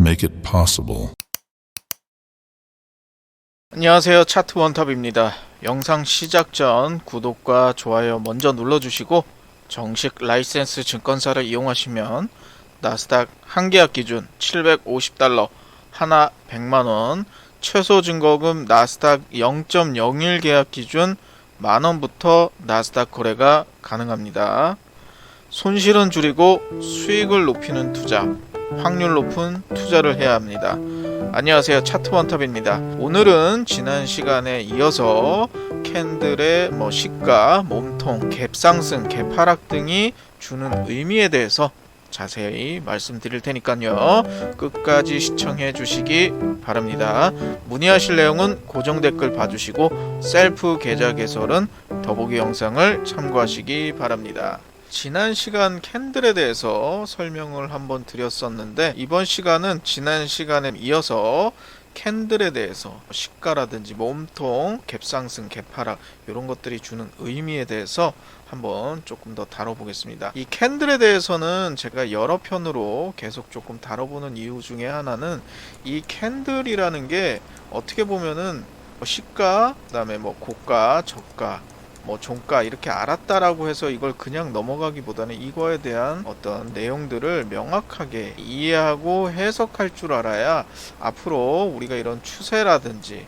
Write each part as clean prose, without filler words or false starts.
make it possible. 안녕하세요, 차트 원탑입니다. 영상 시작 전 구독과 좋아요 먼저 눌러주시고 정식 라이센스 증권사를 이용하시면 나스닥 한 계약 기준 750달러, 하나 100만원, 최소 증거금 나스닥 0.01 계약 기준 만원부터 나스닥 거래가 가능합니다. 손실은 줄이고 수익을 높이는 투자, 확률 높은 투자를 해야 합니다. 안녕하세요, 차트 원탑입니다. 오늘은 지난 시간에 이어서 캔들의 시가, 몸통, 갭 상승, 갭 하락 등이 주는 의미에 대해서 자세히 말씀드릴 테니까요, 끝까지 시청해 주시기 바랍니다. 문의하실 내용은 고정 댓글 봐주시고 셀프 계좌 개설은 더보기 영상을 참고하시기 바랍니다. 지난 시간 캔들에 대해서 설명을 한번 드렸었는데, 이번 시간은 지난 시간에 이어서 캔들에 대해서 시가라든지 몸통, 갭상승, 갭하락 이런 것들이 주는 의미에 대해서 한번 조금 더 다뤄보겠습니다. 이 캔들에 대해서는 제가 여러 편으로 계속 조금 다뤄보는 이유 중에 하나는, 이 캔들이라는 게 어떻게 보면은 시가, 그 다음에 고가, 저가, 종가 이렇게 알았다라고 해서 이걸 그냥 넘어가기보다는 이거에 대한 어떤 내용들을 명확하게 이해하고 해석할 줄 알아야 앞으로 우리가 이런 추세라든지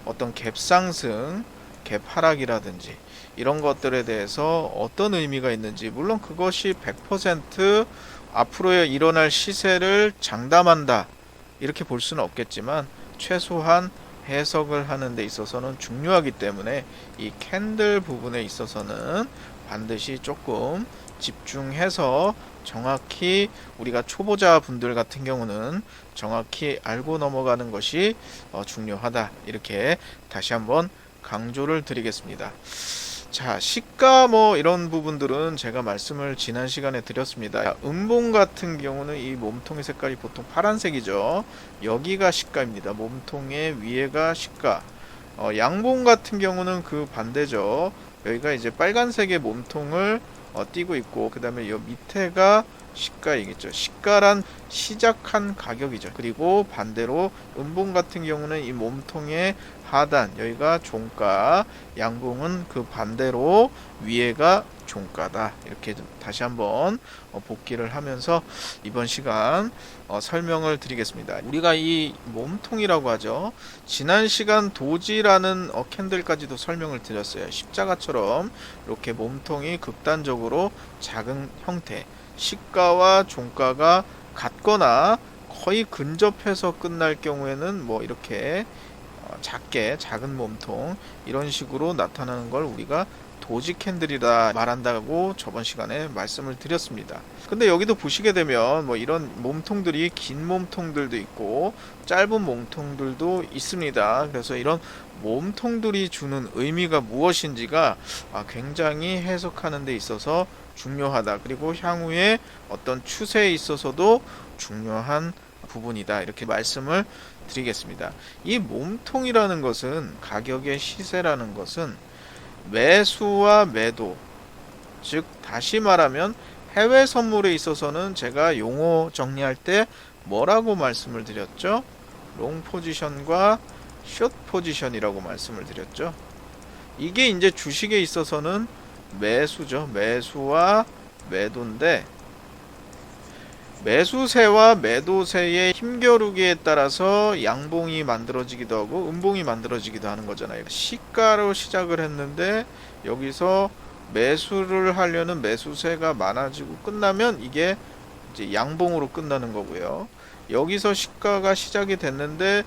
어떤 갭상승, 갭하락이라든지 이런 것들에 대해서 어떤 의미가 있는지, 물론 그것이 100% 앞으로의 일어날 시세를 장담한다 이렇게 볼 수는 없겠지만 최소한 해석을 하는 데 있어서는 중요하기 때문에 이 캔들 부분에 있어서는 반드시 조금 집중해서 정확히 우리가 초보자 분들 같은 경우는 정확히 알고 넘어가는 것이 중요하다, 이렇게 다시 한번 강조를 드리겠습니다. 자, 시가 이런 부분들은 제가 말씀을 지난 시간에 드렸습니다. 음봉 같은 경우는 이 몸통의 색깔이 보통 파란색이죠. 여기가 시가입니다. 몸통의 위에가 시가. 양봉 같은 경우는 그 반대죠. 여기가 이제 빨간색의 몸통을 띄고 있고, 그 다음에 이 밑에가 시가이겠죠. 시가란 시작한 가격이죠. 그리고 반대로 음봉 같은 경우는 이 몸통의 하단, 여기가 종가, 양봉은 그 반대로 위에가 종가다. 이렇게 다시 한번 복기를 하면서 이번 시간 설명을 드리겠습니다. 우리가 이 몸통이라고 하죠. 지난 시간 도지라는 캔들까지도 설명을 드렸어요. 십자가처럼 이렇게 몸통이 극단적으로 작은 형태, 시가와 종가가 같거나 거의 근접해서 끝날 경우에는 이렇게 작은 몸통, 이런 식으로 나타나는 걸 우리가 도지 캔들이라 말한다고 저번 시간에 말씀을 드렸습니다. 근데 여기도 보시게 되면 이런 몸통들이 긴 몸통들도 있고 짧은 몸통들도 있습니다. 그래서 이런 몸통들이 주는 의미가 무엇인지가 굉장히 해석하는 데 있어서 중요하다. 그리고 향후에 어떤 추세에 있어서도 중요한 부분이다, 이렇게 말씀을 드리겠습니다. 이 몸통이라는 것은, 가격의 시세라는 것은 매수와 매도, 즉 다시 말하면 해외 선물에 있어서는 제가 용어 정리할 때 뭐라고 말씀을 드렸죠? 롱 포지션과 숏 포지션이라고 말씀을 드렸죠. 이게 이제 주식에 있어서는 매수죠. 매수와 매도인데, 매수세와 매도세의 힘겨루기에 따라서 양봉이 만들어지기도 하고 음봉이 만들어지기도 하는 거잖아요. 시가로 시작을 했는데 여기서 매수를 하려는 매수세가 많아지고 끝나면 이게 이제 양봉으로 끝나는 거고요. 여기서 시가가 시작이 됐는데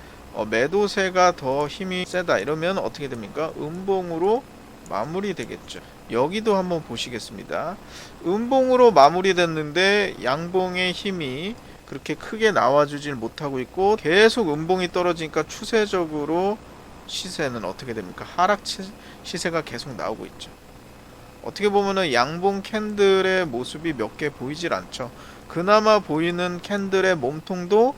매도세가 더 힘이 세다, 이러면 어떻게 됩니까? 음봉으로 마무리 되겠죠. 여기도 한번 보시겠습니다. 음봉으로 마무리됐는데 양봉의 힘이 그렇게 크게 나와주질 못하고 있고 계속 음봉이 떨어지니까 추세적으로 시세는 어떻게 됩니까? 하락 시세가 계속 나오고 있죠. 어떻게 보면은 양봉 캔들의 모습이 몇 개 보이질 않죠. 그나마 보이는 캔들의 몸통도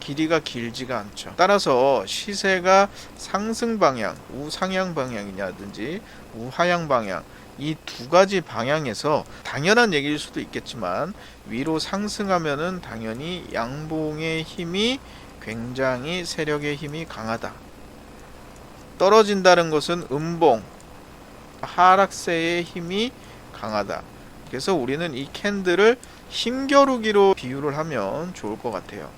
길이가 길지가 않죠. 따라서 시세가 상승 방향, 우상향 방향이냐든지 우하향 방향, 이 두 가지 방향에서 당연한 얘기일 수도 있겠지만 위로 상승하면은 당연히 양봉의 힘이 굉장히 세력의 힘이 강하다. 떨어진다는 것은 음봉, 하락세의 힘이 강하다. 그래서 우리는 이 캔들을 힘겨루기로 비유를 하면 좋을 것 같아요.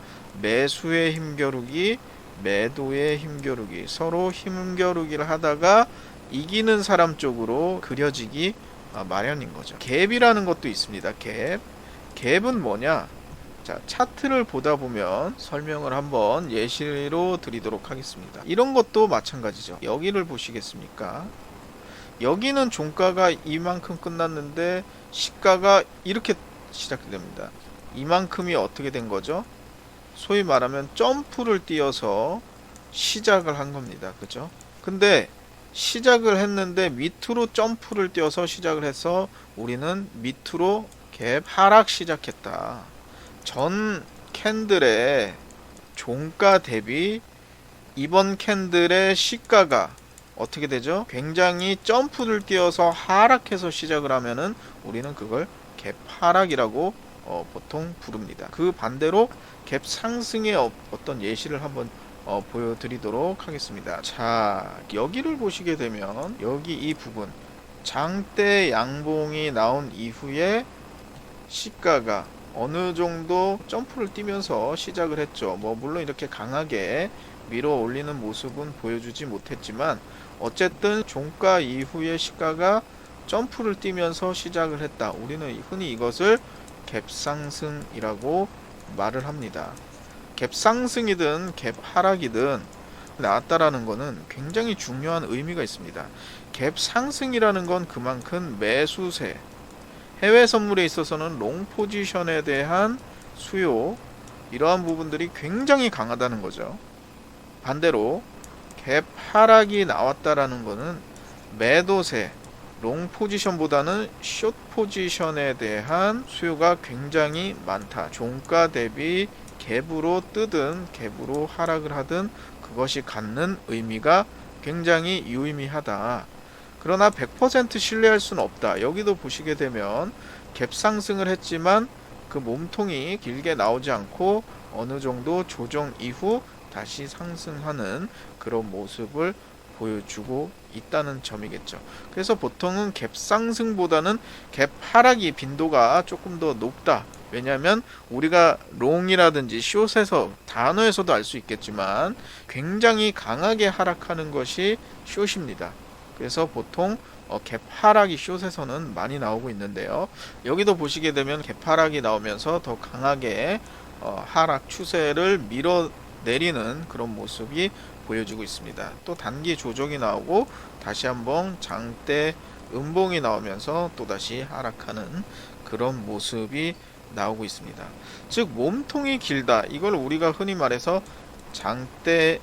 매수의 힘겨루기, 매도의 힘겨루기, 서로 힘겨루기를 하다가 이기는 사람 쪽으로 그려지기 마련인 거죠. 갭이라는 것도 있습니다. 갭. 갭은 뭐냐? 자, 차트를 보다 보면 설명을 한번 예시로 드리도록 하겠습니다. 이런 것도 마찬가지죠. 여기를 보시겠습니까? 여기는 종가가 이만큼 끝났는데 시가가 이렇게 시작이 됩니다. 이만큼이 어떻게 된 거죠? 소위 말하면 점프를 띄어서 시작을 한 겁니다. 그죠? 근데 시작을 했는데 밑으로 점프를 띄어서 시작을 해서 우리는 밑으로 갭 하락 시작했다. 전 캔들의 종가 대비 이번 캔들의 시가가 어떻게 되죠? 굉장히 점프를 띄어서 하락해서 시작을 하면은 우리는 그걸 갭 하락이라고 보통 부릅니다. 그 반대로 갭 상승의 어떤 예시를 한번 보여드리도록 하겠습니다. 자, 여기를 보시게 되면 여기 이 부분 장대 양봉이 나온 이후에 시가가 어느 정도 점프를 뛰면서 시작을 했죠. 물론 이렇게 강하게 밀어 올리는 모습은 보여주지 못했지만 어쨌든 종가 이후에 시가가 점프를 뛰면서 시작을 했다. 우리는 흔히 이것을 갭상승이라고 말을 합니다. 갭상승이든 갭 하락이든 나왔다라는 것은 굉장히 중요한 의미가 있습니다. 갭상승이라는 건 그만큼 매수세, 해외 선물에 있어서는 롱 포지션에 대한 수요, 이러한 부분들이 굉장히 강하다는 거죠. 반대로 갭 하락이 나왔다라는 것은 매도세, 롱 포지션보다는 숏 포지션에 대한 수요가 굉장히 많다. 종가 대비 갭으로 뜨든 갭으로 하락을 하든 그것이 갖는 의미가 굉장히 유의미하다. 그러나 100% 신뢰할 수는 없다. 여기도 보시게 되면 갭 상승을 했지만 그 몸통이 길게 나오지 않고 어느 정도 조정 이후 다시 상승하는 그런 모습을 보여주고 있다는 점이겠죠. 그래서 보통은 갭 상승보다는 갭 하락이 빈도가 조금 더 높다. 왜냐하면 우리가 롱이라든지 숏에서 단어에서도 알 수 있겠지만 굉장히 강하게 하락하는 것이 숏입니다. 그래서 보통 갭 하락이 숏에서는 많이 나오고 있는데요. 여기도 보시게 되면 갭 하락이 나오면서 더 강하게 하락 추세를 밀어내리는 그런 모습이 보여주고 있습니다. 또 단기 조정이 나오고 다시 한번 장대 음봉이 나오면서 또다시 하락하는 그런 모습이 나오고 있습니다. 즉 몸통이 길다. 이걸 우리가 흔히 말해서 장대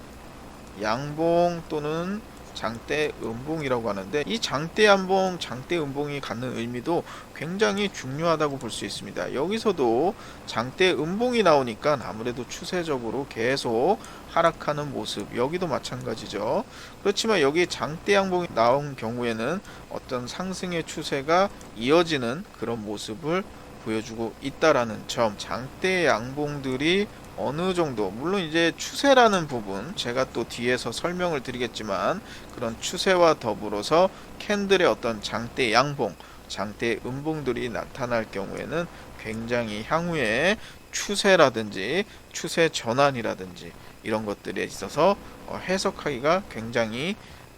양봉 또는 장대 음봉이라고 하는데 이 장대 양봉, 장대 음봉이 갖는 의미도 굉장히 중요하다고 볼 수 있습니다. 여기서도 장대 음봉이 나오니까 아무래도 추세적으로 계속 하락하는 모습, 여기도 마찬가지죠. 그렇지만 여기 장대 양봉이 나온 경우에는 어떤 상승의 추세가 이어지는 그런 모습을 보여주고 있다라는 점, 장대 양봉들이 어느 정도, 물론 이제 추세라는 부분 제가 또 뒤에서 설명을 드리겠지만 그런 추세와 더불어서 캔들의 어떤 장대 양봉, 장대 음봉들이 나타날 경우에는 굉장히 향후에 추세라든지 추세 전환이라든지 이런 것들에 있어서 해석하기가 굉장히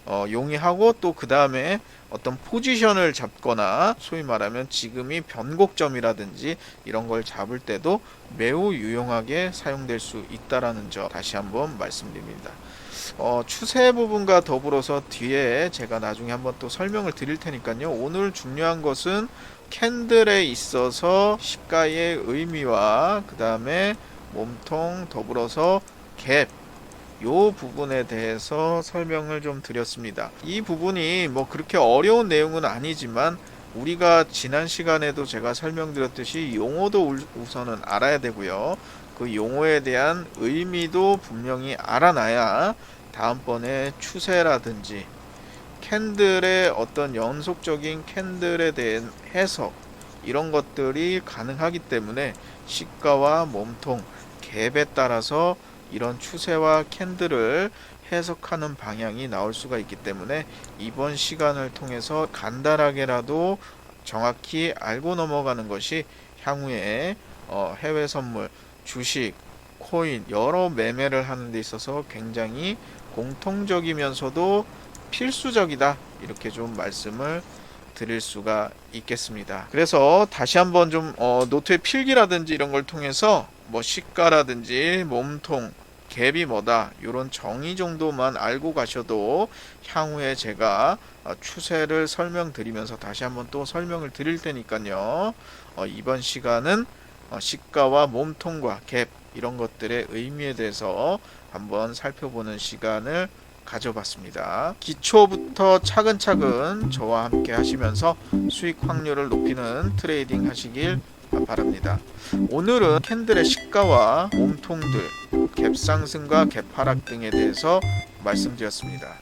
용이하고 또 그 다음에 어떤 포지션을 잡거나 소위 말하면 지금이 변곡점이라든지 이런 걸 잡을 때도 매우 유용하게 사용될 수 있다라는 점 다시 한번 말씀드립니다. 추세 부분과 더불어서 뒤에 제가 나중에 한번 또 설명을 드릴 테니까요. 오늘 중요한 것은 캔들에 있어서 시가의 의미와 그 다음에 몸통 더불어서 갭, 요 부분에 대해서 설명을 좀 드렸습니다. 이 부분이 그렇게 어려운 내용은 아니지만 우리가 지난 시간에도 제가 설명드렸듯이 용어도 우선은 알아야 되고요. 그 용어에 대한 의미도 분명히 알아놔야 다음번에 추세라든지 캔들의 어떤 연속적인 캔들에 대한 해석, 이런 것들이 가능하기 때문에 시가와 몸통, 갭에 따라서 이런 추세와 캔들을 해석하는 방향이 나올 수가 있기 때문에 이번 시간을 통해서 간단하게라도 정확히 알고 넘어가는 것이 향후에 해외 선물, 주식, 코인 여러 매매를 하는 데 있어서 굉장히 공통적이면서도 필수적이다, 이렇게 좀 말씀을 드릴 수가 있겠습니다. 그래서 다시 한번 좀 노트에 필기라든지 이런 걸 통해서 뭐 시가라든지 몸통, 갭이 뭐다, 이런 정의 정도만 알고 가셔도 향후에 제가 추세를 설명드리면서 다시 한번 또 설명을 드릴 테니까요. 이번 시간은 시가와 몸통과 갭, 이런 것들의 의미에 대해서 한번 살펴보는 시간을 가져봤습니다. 기초부터 차근차근 저와 함께 하시면서 수익 확률을 높이는 트레이딩 하시길 바랍니다. 오늘은 캔들의 시가와 몸통들, 갭 상승과 갭 하락 등에 대해서 말씀드렸습니다.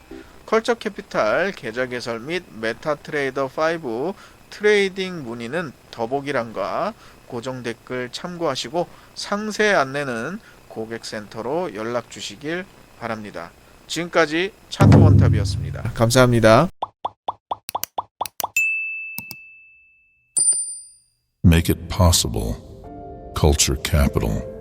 컬처 캐피탈 계좌 개설 및 메타트레이더 5 트레이딩 문의는 더보기란과 고정 댓글 참고하시고 상세 안내는 고객센터로 연락 주시길 바랍니다. 지금까지 차트 원탑이었습니다. 감사합니다. Make it possible. Culture Capital.